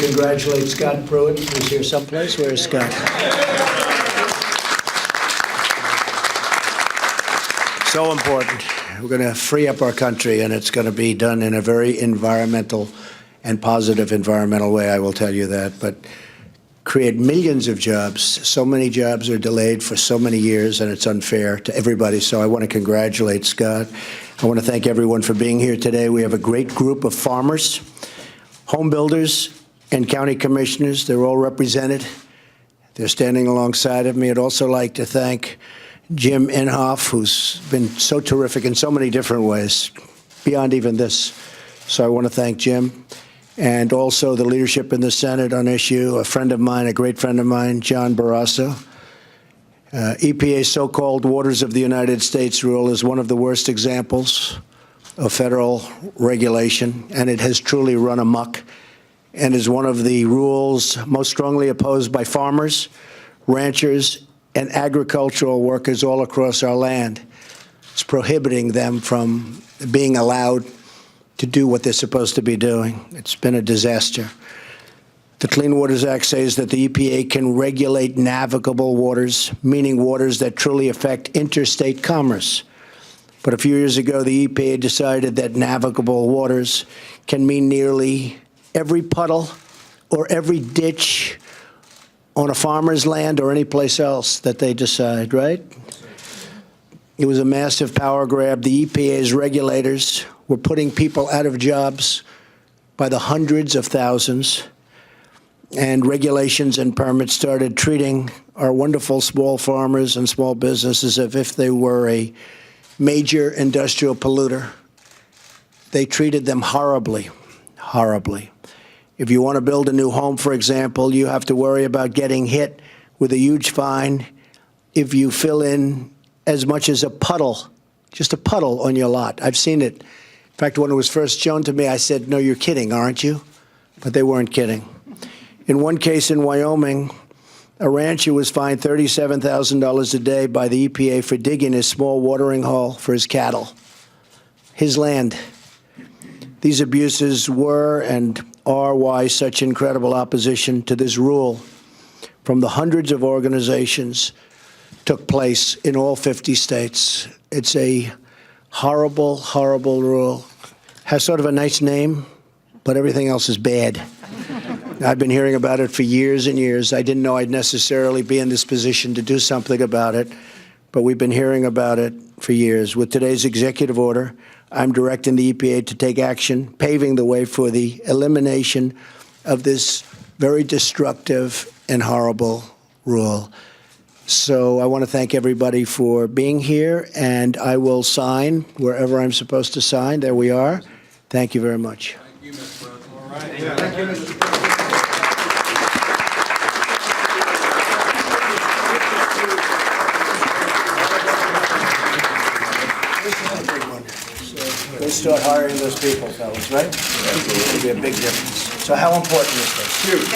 congratulate Scott Pruitt, who's here someplace. Where is Scott? So important. We're going to free up our country, and it's going to be done in a very environmental and positive environmental way, I will tell you that. But create millions of jobs. So many jobs are delayed for so many years, and it's unfair to everybody. So I want to congratulate Scott. I want to thank everyone for being here today. We have a great group of farmers, home builders, and county commissioners. They're all represented. They're standing alongside of me. I'd also like to thank Jim Inhofe, who's been so terrific in so many different ways, beyond even this. So I want to thank Jim. And also the leadership in the Senate on issue, a friend of mine, a great friend of mine, John Barrasso. EPA's so-called Waters of the United States rule is one of the worst examples of federal regulation, and it has truly run amok, and is one of the rules most strongly opposed by farmers, ranchers, and agricultural workers all across our land. It's prohibiting them from being allowed to do what they're supposed to be doing. It's been a disaster. The Clean Waters Act says that the EPA can regulate navigable waters, meaning waters that truly affect interstate commerce. But a few years ago, the EPA decided that navigable waters can mean nearly every puddle or every ditch on a farmer's land or any place else that they decide, right? It was a massive power grab. The EPA's regulators were putting people out of jobs by the hundreds of thousands, and regulations and permits started treating our wonderful small farmers and small businesses as if they were a major industrial polluter. They treated them horribly, horribly. If you want to build a new home, for example, you have to worry about getting hit with a huge fine if you fill in as much as a puddle, just a puddle on your lot. I've seen it. In fact, when it was first shown to me, I said, "No, you're kidding, aren't you?" But they weren't kidding. In one case in Wyoming, a rancher was fined $37,000 a day by the EPA for digging a small watering hole for his cattle, his land. These abuses were and are why such incredible opposition to this rule from the hundreds of organizations took place in all 50 states. It's a horrible, horrible rule. Has sort of a nice name, but everything else is bad. I've been hearing about it for years and years. I didn't know I'd necessarily be in this position to do something about it, but we've been hearing about it for years. With today's executive order, I'm directing the EPA to take action, paving the way for the elimination of this very destructive and horrible rule. So I want to thank everybody for being here, and I will sign wherever I'm supposed to sign. There we are. Thank you very much. Thank you, Mr. President. All right. Yeah. Thank you, Mr. We'll start hiring those people, fellas, right? It'll be a big difference. So how important is this? Huge.